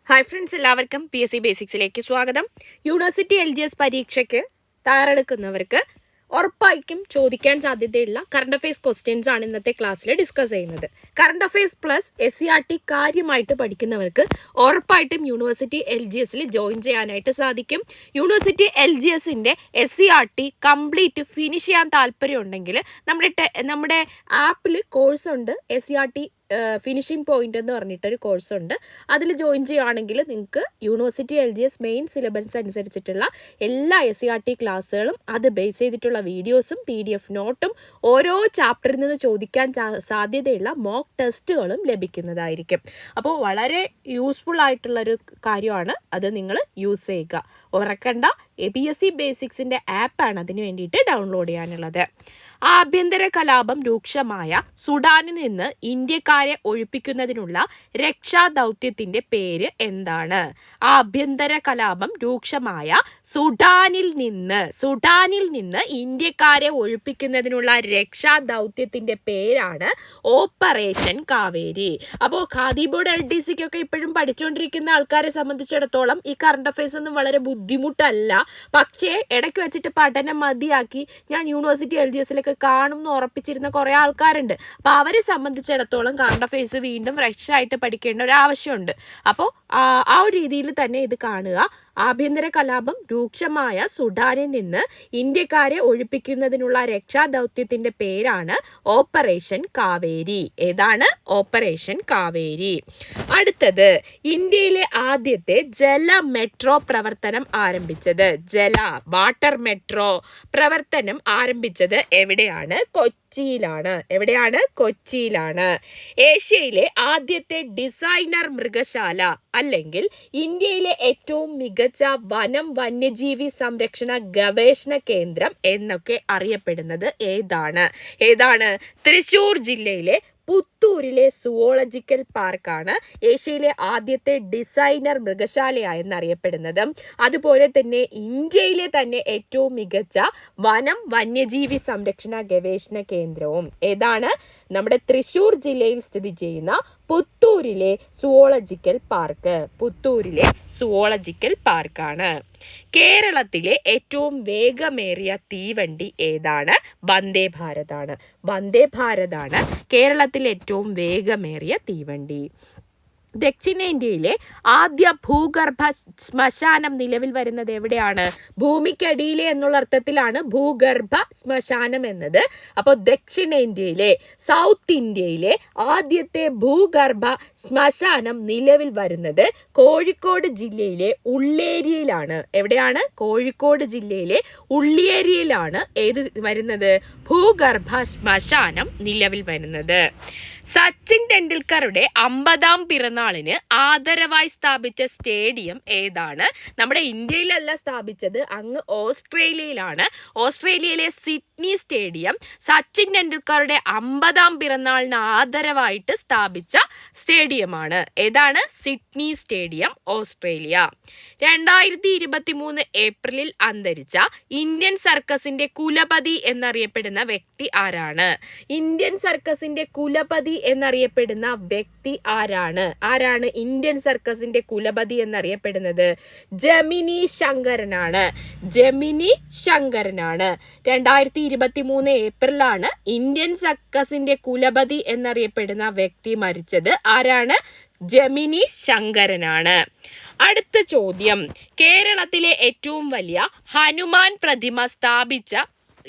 Hi friends, എല്ലാവർക്കും PSC ബേസിക്സിലേക്ക് സ്വാഗതം. University LGS പരീക്ഷയ്ക്ക് തയ്യാറെടുക്കുന്നവർക്ക് ഉറപ്പായിട്ടും ചോദിക്കാൻ സാധ്യതയുള്ള കറണ്ട് അഫയേഴ്സ് ക്വസ്റ്റ്യൻസ് ആണ് ഇന്നത്തെ ക്ലാസ്സിൽ ഡിസ്കസ് ചെയ്യുന്നത്. കറണ്ട് അഫയേഴ്സ് പ്ലസ് SCERT കാര്യമായിട്ട് പഠിക്കുന്നവർക്ക് ഉറപ്പായിട്ടും യൂണിവേഴ്സിറ്റി LGSൽ ജോയിൻ ചെയ്യാനായിട്ട് സാധിക്കും. യൂണിവേഴ്സിറ്റി LGSന്റെ SCERT കംപ്ലീറ്റ് ഫിനിഷ് ചെയ്യാൻ താല്പര്യം ഉണ്ടെങ്കിൽ നമ്മുടെ ആപ്പിൽ കോഴ്സ് ഉണ്ട്. SCERT ഫിനിഷിംഗ് പോയിന്റ് എന്ന് പറഞ്ഞിട്ടൊരു കോഴ്സ് ഉണ്ട്. അതിൽ ജോയിൻ ചെയ്യുകയാണെങ്കിൽ നിങ്ങൾക്ക് യൂണിവേഴ്സിറ്റി LGS മെയിൻ സിലബസ് അനുസരിച്ചിട്ടുള്ള എല്ലാ SCERT ക്ലാസ്സുകളും അത് ബേസ് ചെയ്തിട്ടുള്ള വീഡിയോസും PDF നോട്ടും ഓരോ ചാപ്റ്ററിൽ നിന്ന് ചോദിക്കാൻ സാധ്യതയുള്ള മോക്ക് ടെസ്റ്റുകളും ലഭിക്കുന്നതായിരിക്കും. അപ്പോൾ വളരെ യൂസ്ഫുൾ ആയിട്ടുള്ളൊരു കാര്യമാണ്, അത് നിങ്ങൾ യൂസ് ചെയ്യുക. ഉറക്കണ്ട, PSC ബേസിക്സിൻ്റെ ആപ്പാണ് അതിന് വേണ്ടിയിട്ട് ഡൗൺലോഡ് ചെയ്യാനുള്ളത്. ആഭ്യന്തര കലാപം രൂക്ഷമായ സുഡാനിൽ നിന്ന് ഇന്ത്യക്കാരെ ഒഴിപ്പിക്കുന്നതിനുള്ള രക്ഷാദൗത്യത്തിന്റെ പേര് എന്താണ്? ആഭ്യന്തര കലാപം രൂക്ഷമായ സുഡാനിൽ നിന്ന് ഇന്ത്യക്കാരെ ഒഴിപ്പിക്കുന്നതിനുള്ള രക്ഷാദൗത്യത്തിന്റെ പേരാണ് ഓപ്പറേഷൻ കാവേരി. അപ്പോൾ ഖാദി ബോർഡ് LDCക്കൊക്കെ ഇപ്പോഴും പഠിച്ചുകൊണ്ടിരിക്കുന്ന ആൾക്കാരെ സംബന്ധിച്ചിടത്തോളം ഈ കറണ്ട് അഫയേഴ്സ് ഒന്നും വളരെ ബുദ്ധിമുട്ടല്ല. പക്ഷേ ഇടയ്ക്ക് വെച്ചിട്ട് പഠനം മതിയാക്കി ഞാൻ യൂണിവേഴ്സിറ്റി LGSലൊക്കെ കാണും എന്ന് ഉറപ്പിച്ചിരുന്ന കുറേ ആൾക്കാരുണ്ട്. അപ്പോൾ അവരെ സംബന്ധിച്ചിടത്തോളം കറണ്ട് അഫയേഴ്സ് വീണ്ടും ഫ്രഷ് ആയിട്ട് പഠിക്കേണ്ട ഒരു ആവശ്യമുണ്ട്. അപ്പോൾ ആ ഒരു രീതിയിൽ തന്നെ ഇത് കാണുക. ആഭ്യന്തര കലാപം രൂക്ഷമായ സുഡാനിൽ നിന്ന് ഇന്ത്യക്കാരെ ഒഴിപ്പിക്കുന്നതിനുള്ള രക്ഷാദൗത്യത്തിന്റെ പേരാണ് ഓപ്പറേഷൻ കാവേരി. ഏതാണ്? ഓപ്പറേഷൻ കാവേരി. അടുത്തത്, ഇന്ത്യയിലെ ആദ്യത്തെ ജല മെട്രോ പ്രവർത്തനം ആരംഭിച്ചത്. വാട്ടർ മെട്രോ പ്രവർത്തനം ആരംഭിച്ചത് എവിടെയാണ്? കൊച്ചിയിലാണ്. എവിടെയാണ്? കൊച്ചിയിലാണ്. ഏഷ്യയിലെ ആദ്യത്തെ ഡിസൈനർ മൃഗശാല അല്ലെങ്കിൽ ഇന്ത്യയിലെ ഏറ്റവും മികച്ച വനം വന്യജീവി സംരക്ഷണ ഗവേഷണ കേന്ദ്രം എന്നൊക്കെ അറിയപ്പെടുന്നത് ഏതാണ്? തൃശ്ശൂർ ജില്ലയിലെ പുത്തൂരിലെ സുവോളജിക്കൽ പാർക്കാണ് ഏഷ്യയിലെ ആദ്യത്തെ ഡിസൈനർ മൃഗശാലയെന്നറിയപ്പെടുന്നത്. അതുപോലെ തന്നെ ഇന്ത്യയിലെ തന്നെ ഏറ്റവും മികച്ച വനം വന്യജീവി സംരക്ഷണ ഗവേഷണ കേന്ദ്രവും ഏതാണ്? നമ്മുടെ തൃശ്ശൂർ ജില്ലയിൽ സ്ഥിതി ചെയ്യുന്ന പുത്തൂരിലെ സുവോളജിക്കൽ പാർക്കാണ്. കേരളത്തിലെ ഏറ്റവും വേഗമേറിയ തീവണ്ടി ഏതാണ്? വന്ദേ ഭാരതാണ് കേരളത്തിലെ ഏറ്റവും വേഗമേറിയ തീവണ്ടി. ദക്ഷിണേന്ത്യയിലെ ആദ്യ ഭൂഗർഭ ശ്മശാനം നിലവിൽ വരുന്നത് എവിടെയാണ്? ഭൂമിക്കടിയിലെ എന്നുള്ള അർത്ഥത്തിലാണ് ഭൂഗർഭ ശ്മശാനം എന്നത്. അപ്പോൾ ദക്ഷിണേന്ത്യയിലെ, സൗത്ത് ഇന്ത്യയിലെ ആദ്യത്തെ ഭൂഗർഭ ശ്മശാനം നിലവിൽ വരുന്നത് കോഴിക്കോട് ജില്ലയിലെ ഉള്ളേരിയിലാണ്. എവിടെയാണ്? കോഴിക്കോട് ജില്ലയിലെ ഉള്ളേരിയിലാണ് ഏത് വരുന്നത്? ഭൂഗർഭ ശ്മശാനം നിലവിൽ വരുന്നത്. സച്ചിൻ ടെണ്ടുൽക്കറുടെ 50ാം പിറന്നാളിന് ആദരവായി സ്ഥാപിച്ച സ്റ്റേഡിയം ഏതാണ്? നമ്മുടെ ഇന്ത്യയിലല്ല സ്ഥാപിച്ചത്, അങ്ങ് ഓസ്ട്രേലിയയിലാണ്. ഓസ്ട്രേലിയയിലെ സിഡ്നി സ്റ്റേഡിയം സച്ചിൻ ടെണ്ടുൽക്കറുടെ 50ാം പിറന്നാളിന് ആദരവായിട്ട് സ്ഥാപിച്ച സ്റ്റേഡിയമാണ്. ഏതാണ്? Sydney stadium, Australia. 2023 ഏപ്രിലിൽ അന്തരിച്ച ഇന്ത്യൻ സർക്കസിന്റെ കുലപതി എന്നറിയപ്പെടുന്ന വ്യക്തി ആരാണ്? ഇന്ത്യൻ സർക്കസിന്റെ കുലപതി എന്നറിയപ്പെടുന്ന വ്യക്തി ആരാണ്? ഇന്ത്യൻ സർക്കസിന്റെ കുലപതി എന്നറിയപ്പെടുന്നത് ജമിനി ശങ്കരനാണ്. 2023 ഏപ്രിലാണ് ഇന്ത്യൻ സർക്കസിന്റെ കുലപതി എന്നറിയപ്പെടുന്ന വ്യക്തി മരിച്ചത്. ആരാണ്? ജമിനി ശങ്കരനാണ്. അടുത്ത ചോദ്യം, കേരളത്തിലെ ഏറ്റവും വലിയ ഹനുമാൻ പ്രതിമ സ്ഥാപിച്ച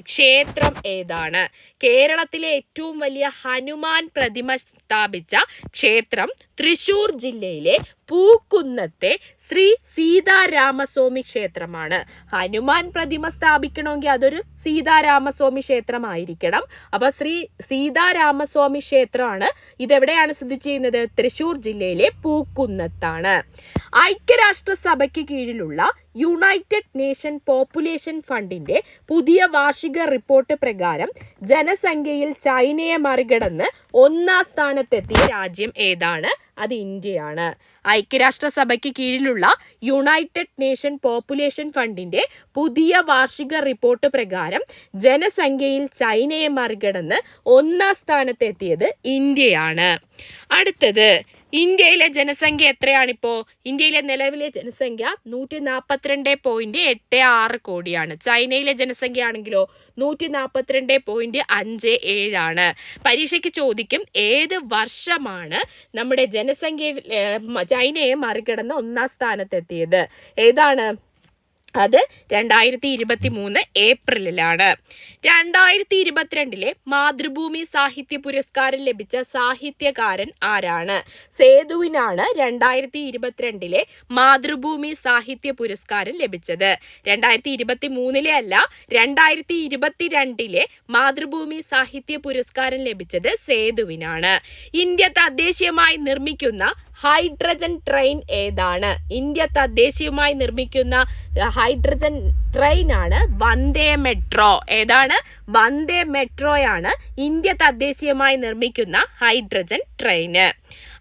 ക്ഷേത്രം ഏതാണ്? കേരളത്തിലെ ഏറ്റവും വലിയ ഹനുമാൻ പ്രതിമ സ്ഥാപിച്ച ക്ഷേത്രം തൃശ്ശൂർ ജില്ലയിലെ പൂക്കുന്നത്തെ ശ്രീ സീതാരാമസ്വാമി ക്ഷേത്രമാണ്. ഹനുമാൻ പ്രതിമ സ്ഥാപിക്കണമെങ്കിൽ അതൊരു സീതാരാമസ്വാമി ക്ഷേത്രമായിരിക്കണം. അപ്പോൾ ശ്രീ സീതാരാമസ്വാമി ക്ഷേത്രമാണ്. ഇതെവിടെയാണ് സ്ഥിതി ചെയ്യുന്നത്? തൃശ്ശൂർ ജില്ലയിലെ പൂക്കുന്നത്താണ്. ഐക്യരാഷ്ട്രസഭയ്ക്ക് കീഴിലുള്ള യുണൈറ്റഡ് നേഷൻ പോപ്പുലേഷൻ ഫണ്ടിന്റെ പുതിയ വാർഷിക റിപ്പോർട്ട് പ്രകാരം ജനസംഖ്യയിൽ ചൈനയെ മറികടന്ന് 1ാം സ്ഥാനത്തെത്തിയ രാജ്യം ഏതാണ്? അത് ഇന്ത്യയാണ്. ഐക്യരാഷ്ട്രസഭയ്ക്ക് കീഴിലുള്ള യുണൈറ്റഡ് നേഷൻ പോപ്പുലേഷൻ ഫണ്ടിന്റെ പുതിയ വാർഷിക റിപ്പോർട്ട് പ്രകാരം ജനസംഖ്യയിൽ ചൈനയെ മറികടന്ന് 1ാം സ്ഥാനത്തെത്തിയത് ഇന്ത്യയാണ്. അടുത്തത്, ഇന്ത്യയിലെ ജനസംഖ്യ എത്രയാണിപ്പോൾ? ഇന്ത്യയിലെ നിലവിലെ ജനസംഖ്യ 142.86 കോടിയാണ്. ചൈനയിലെ ജനസംഖ്യ ആണെങ്കിലോ 142.57 ആണ്. പരീക്ഷയ്ക്ക് ചോദിക്കും ഏത് വർഷമാണ് നമ്മുടെ ജനസംഖ്യ ചൈനയെ മറികടന്ന് 1ാം സ്ഥാനത്തെത്തിയത്? ഏതാണ് അത്? 2023 ഏപ്രിലാണ്. 2022 മാതൃഭൂമി സാഹിത്യ പുരസ്കാരം ലഭിച്ച സാഹിത്യകാരൻ ആരാണ്? സേതുവിനാണ് 2022 മാതൃഭൂമി സാഹിത്യ പുരസ്കാരം ലഭിച്ചത്. 2023 അല്ല, 2022 മാതൃഭൂമി സാഹിത്യ പുരസ്കാരം ലഭിച്ചത് സേതുവിനാണ്. ഇന്ത്യ തദ്ദേശീയമായി നിർമ്മിക്കുന്ന ഹൈഡ്രജൻ ട്രെയിൻ ഏതാണ്? ഇന്ത്യ തദ്ദേശീയമായി നിർമ്മിക്കുന്ന ഹൈഡ്രജൻ ട്രെയിൻ ആണ് വന്ദേ മെട്രോ. ഏതാണ്? വന്ദേ മെട്രോയാണ് ഇന്ത്യ തദ്ദേശീയമായി നിർമ്മിക്കുന്ന ഹൈഡ്രജൻ ട്രെയിന്.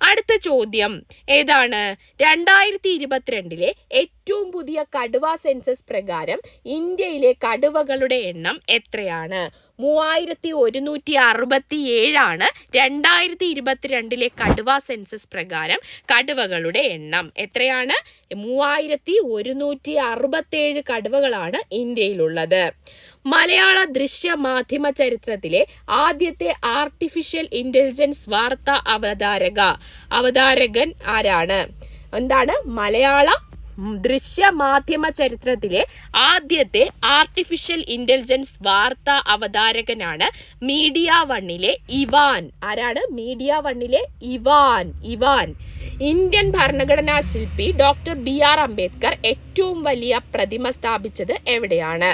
അടുത്ത ചോദ്യം ഏതാണ്? 2022 ഏറ്റവും പുതിയ കടുവ സെൻസസ് പ്രകാരം ഇന്ത്യയിലെ കടുവകളുടെ എണ്ണം എത്രയാണ്? 3167 2022 കടുവ സെൻസസ് പ്രകാരം കടുവകളുടെ എണ്ണം. എത്രയാണ്? 3167 കടുവകളാണ് ഇന്ത്യയിലുള്ളത്. മലയാള ദൃശ്യ മാധ്യമ ചരിത്രത്തിലെ ആദ്യത്തെ ആർട്ടിഫിഷ്യൽ ഇന്റലിജൻസ് വാർത്താ അവതാരകൻ ആരാണ്? എന്താണ്? മലയാള ദൃശ്യ മാധ്യമ ചരിത്രത്തിലെ ആദ്യത്തെ ആർട്ടിഫിഷ്യൽ ഇന്റലിജൻസ് വാർത്താ അവതാരകനാണ് മീഡിയ വണ്ണിലെ ഇവാൻ. ആരാണ്? മീഡിയ വണ്ണിലെ ഇവാൻ. ഇന്ത്യൻ ഭരണഘടനാ ശില്പി ഡോക്ടർ BR അംബേദ്കർ ഏറ്റവും വലിയ പ്രതിമ സ്ഥാപിച്ചത് എവിടെയാണ്?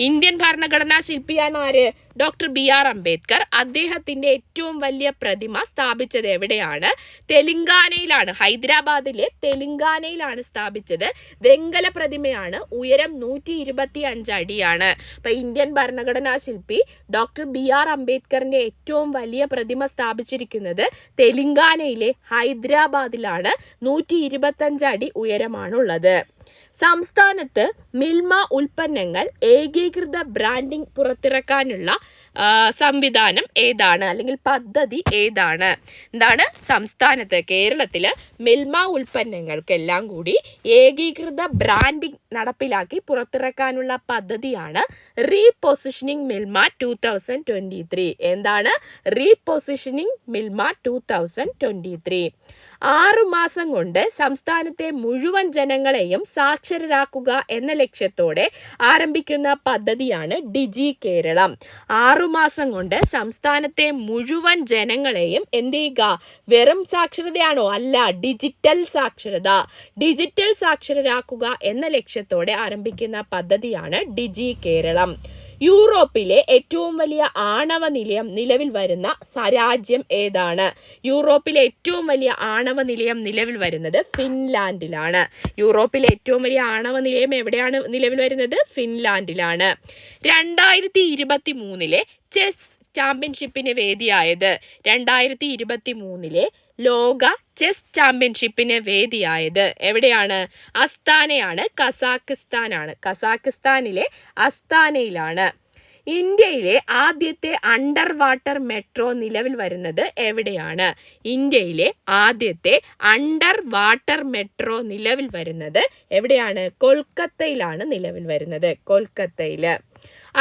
ഇന്ത്യൻ ഭരണഘടനാ ശില്പിയാണ് ആര്? Doctor BR Ambedkar. അദ്ദേഹത്തിന്റെ ഏറ്റവും വലിയ പ്രതിമ സ്ഥാപിച്ചത് എവിടെയാണ്? തെലുങ്കാനയിലാണ്. ഹൈദരാബാദിലെ തെലുങ്കാനയിലാണ് സ്ഥാപിച്ചത്. വെങ്കല പ്രതിമയാണ്. ഉയരം 125 അടിയാണ്. അപ്പൊ ഇന്ത്യൻ ഭരണഘടനാ ശില്പി ഡോക്ടർ BR അംബേദ്കറിന്റെ ഏറ്റവും വലിയ പ്രതിമ സ്ഥാപിച്ചിരിക്കുന്നത് തെലുങ്കാനയിലെ ഹൈദരാബാദിലാണ്. 125 അടി ഉയരമാണുള്ളത്. സംസ്ഥാനത്ത് മിൽമ ഉൽപ്പന്നങ്ങൾ ഏകീകൃത ബ്രാൻഡിംഗ് പുറത്തിറക്കാനുള്ള സംവിധാനം ഏതാണ്? അല്ലെങ്കിൽ പദ്ധതി ഏതാണ്? എന്താണ്? സംസ്ഥാനത്ത് കേരളത്തിൽ മിൽമ ഉൽപ്പന്നങ്ങൾക്കെല്ലാം കൂടി ഏകീകൃത ബ്രാൻഡിംഗ് നടപ്പിലാക്കി പുറത്തിറക്കാനുള്ള പദ്ധതിയാണ് റീപൊസിഷനിങ് മിൽമ 2023. എന്താണ്? റീപൊസിഷനിങ് മിൽമ 2023. 6 മാസം കൊണ്ട് സംസ്ഥാനത്തെ മുഴുവൻ ജനങ്ങളെയും സാക്ഷരരാക്കുക എന്ന ലക്ഷ്യത്തോടെ ആരംഭിക്കുന്ന പദ്ധതിയാണ് ഡിജി കേരളം. 6 മാസം കൊണ്ട് സംസ്ഥാനത്തെ മുഴുവൻ ജനങ്ങളെയും എന്ത് ചെയ്യുക? വെറും സാക്ഷരതയാണോ? അല്ല, ഡിജിറ്റൽ സാക്ഷരരാക്കുക എന്ന ലക്ഷ്യത്തോടെ ആരംഭിക്കുന്ന പദ്ധതിയാണ് ഡിജി കേരളം. യൂറോപ്പിലെ ഏറ്റവും വലിയ ആണവ നിലയം നിലവിൽ വരുന്ന രാജ്യം ഏതാണ്? യൂറോപ്പിലെ ഏറ്റവും വലിയ ആണവ നിലയം നിലവിൽ വരുന്നത് ഫിൻലാൻഡിലാണ്. യൂറോപ്പിലെ ഏറ്റവും വലിയ ആണവ നിലയം എവിടെയാണ് നിലവിൽ വരുന്നത്? ഫിൻലാൻഡിലാണ്. 2023 ചെസ് ചാമ്പ്യൻഷിപ്പിന് വേദിയായത്? 2023 ലോക ചെസ് ചാമ്പ്യൻഷിപ്പിന് വേദിയായത് എവിടെയാണ്? അസ്താനയാണ്. കസാഖിസ്ഥാനിലെ അസ്താനയിലാണ്. ഇന്ത്യയിലെ ആദ്യത്തെ അണ്ടർ വാട്ടർ മെട്രോ നിലവിൽ വരുന്നത് എവിടെയാണ്? ഇന്ത്യയിലെ ആദ്യത്തെ അണ്ടർ വാട്ടർ മെട്രോ നിലവിൽ വരുന്നത് എവിടെയാണ്? കൊൽക്കത്തയിലാണ് നിലവിൽ വരുന്നത്. കൊൽക്കത്തയിൽ.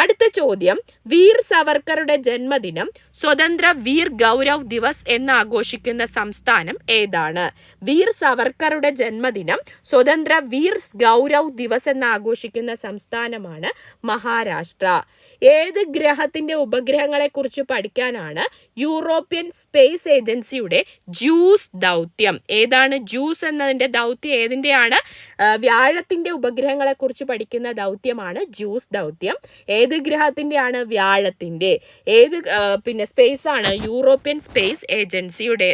അടുത്ത ചോദ്യം, വീർ സവർക്കറുടെ ജന്മദിനം സ്വതന്ത്ര വീർ ഗൗരവ് ദിവസ് എന്ന് ആഘോഷിക്കുന്ന സംസ്ഥാനം ഏതാണ്? വീർ സവർക്കറുടെ ജന്മദിനം സ്വതന്ത്ര വീർ ഗൗരവ് ദിവസ് എന്ന് ആഘോഷിക്കുന്ന സംസ്ഥാനമാണ് മഹാരാഷ്ട്ര. ഏത് ഗ്രഹത്തിന്റെ ഉപഗ്രഹങ്ങളെ കുറിച്ച് പഠിക്കാനാണ് യൂറോപ്യൻ സ്പേസ് ഏജൻസിയുടെ ജൂസ് ദൗത്യം? ഏതാണ് ജൂസ് എന്നതിന്റെ ദൗത്യം? ഏതിന്റെയാണ്? വ്യാഴത്തിന്റെ ഉപഗ്രഹങ്ങളെ കുറിച്ച് പഠിക്കുന്ന ദൗത്യമാണ് ജൂസ് ദൗത്യം. ഏത് ഗ്രഹത്തിന്റെയാണ്? വ്യാഴത്തിന്റെ. ഏത് സ്പേസ് ആണ്? യൂറോപ്യൻ സ്പേസ് ഏജൻസിയുടെ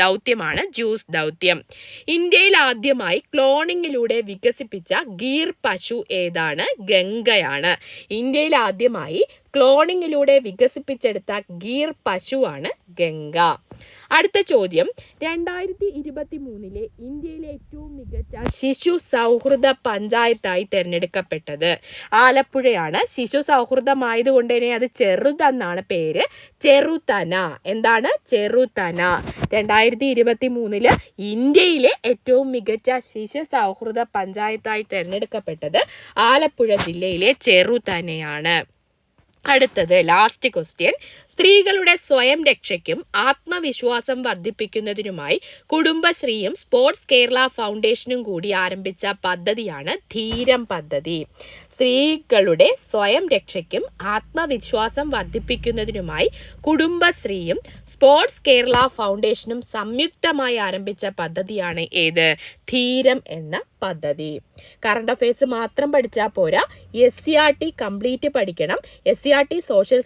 ദൗത്യമാണ് ജൂസ് ദൗത്യം. ഇന്ത്യയിൽ ആദ്യമായി ക്ലോണിങ്ങിലൂടെ വികസിപ്പിച്ച ഗീർ പശു ഏതാണ്? ഗംഗയാണ്. ഇന്ത്യയിൽ ആദ്യമായി ക്ലോണിങ്ങിലൂടെ വികസിപ്പിച്ചെടുത്ത ഗീർ പശുവാണ് ഗംഗ. അടുത്ത ചോദ്യം, 2023 ഇന്ത്യയിലെ ഏറ്റവും മികച്ച ശിശു സൗഹൃദ പഞ്ചായത്തായി തിരഞ്ഞെടുക്കപ്പെട്ടത് ആലപ്പുഴയാണ്. ശിശു സൗഹൃദമായതുകൊണ്ട് തന്നെ അത് ചെറുതെന്നാണ് പേര്. ചെറുതന. എന്താണ്? ചെറുതന. 2023 ഇന്ത്യയിലെ ഏറ്റവും മികച്ച ശിശു സൗഹൃദ പഞ്ചായത്തായി തിരഞ്ഞെടുക്കപ്പെട്ടത് ആലപ്പുഴ ജില്ലയിലെ ചെറുതനയാണ്. അടുത്തത് ലാസ്റ്റ് ക്വസ്റ്റ്യൻ, സ്ത്രീകളുടെ സ്വയം രക്ഷയ്ക്കും ആത്മവിശ്വാസം വർദ്ധിപ്പിക്കുന്നതിനുമായി കുടുംബശ്രീയും സ്പോർട്സ് കേരള ഫൗണ്ടേഷനും കൂടി ആരംഭിച്ച പദ്ധതിയാണ് ധീരം പദ്ധതി. സ്ത്രീകളുടെ സ്വയം രക്ഷയ്ക്കും ആത്മവിശ്വാസം വർദ്ധിപ്പിക്കുന്നതിനുമായി കുടുംബശ്രീയും സ്പോർട്സ് കേരള ഫൗണ്ടേഷനും സംയുക്തമായി ആരംഭിച്ച പദ്ധതിയാണ് ഏത്? ധീരം എന്ന പദ്ധതി. കറണ്ട് അഫയേഴ്സ് മാത്രം പഠിച്ചാൽ പോരാ, SCERT കംപ്ലീറ്റ് പഠിക്കണം. SCERT സോഷ്യൽ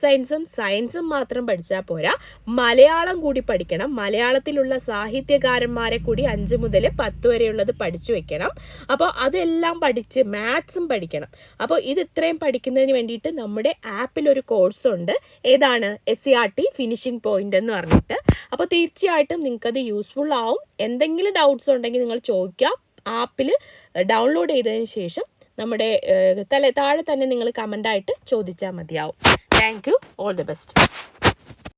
സയൻസും മാത്രം പഠിച്ചാൽ പോരാ, മലയാളം കൂടി പഠിക്കണം. മലയാളത്തിലുള്ള സാഹിത്യകാരന്മാരെ കൂടി 5 മുതൽ 10 വരെയുള്ളത് പഠിച്ചു വെക്കണം. അപ്പോൾ അതെല്ലാം പഠിച്ച് മാത്സും പഠിക്കണം. അപ്പോൾ ഇത് ഇത്രയും പഠിക്കുന്നതിന് വേണ്ടിയിട്ട് നമ്മുടെ ആപ്പിൽ ഒരു കോഴ്സ് ഉണ്ട്. ഏതാണ്? SCERT ഫിനിഷിംഗ് പോയിന്റ് എന്ന് പറഞ്ഞിട്ട്. അപ്പോൾ തീർച്ചയായിട്ടും നിങ്ങൾക്കത് യൂസ്ഫുൾ ആവും. എന്തെങ്കിലും ഡൗട്ട്സ് ഉണ്ടെങ്കിൽ നിങ്ങൾ ചോദിക്കാം. ആപ്പിൽ ഡൗൺലോഡ് ചെയ്തതിന് ശേഷം നമ്മുടെ താഴെ തന്നെ നിങ്ങൾ കമൻ്റായിട്ട് ചോദിച്ചാൽ മതിയാവും. Thank you. All the best.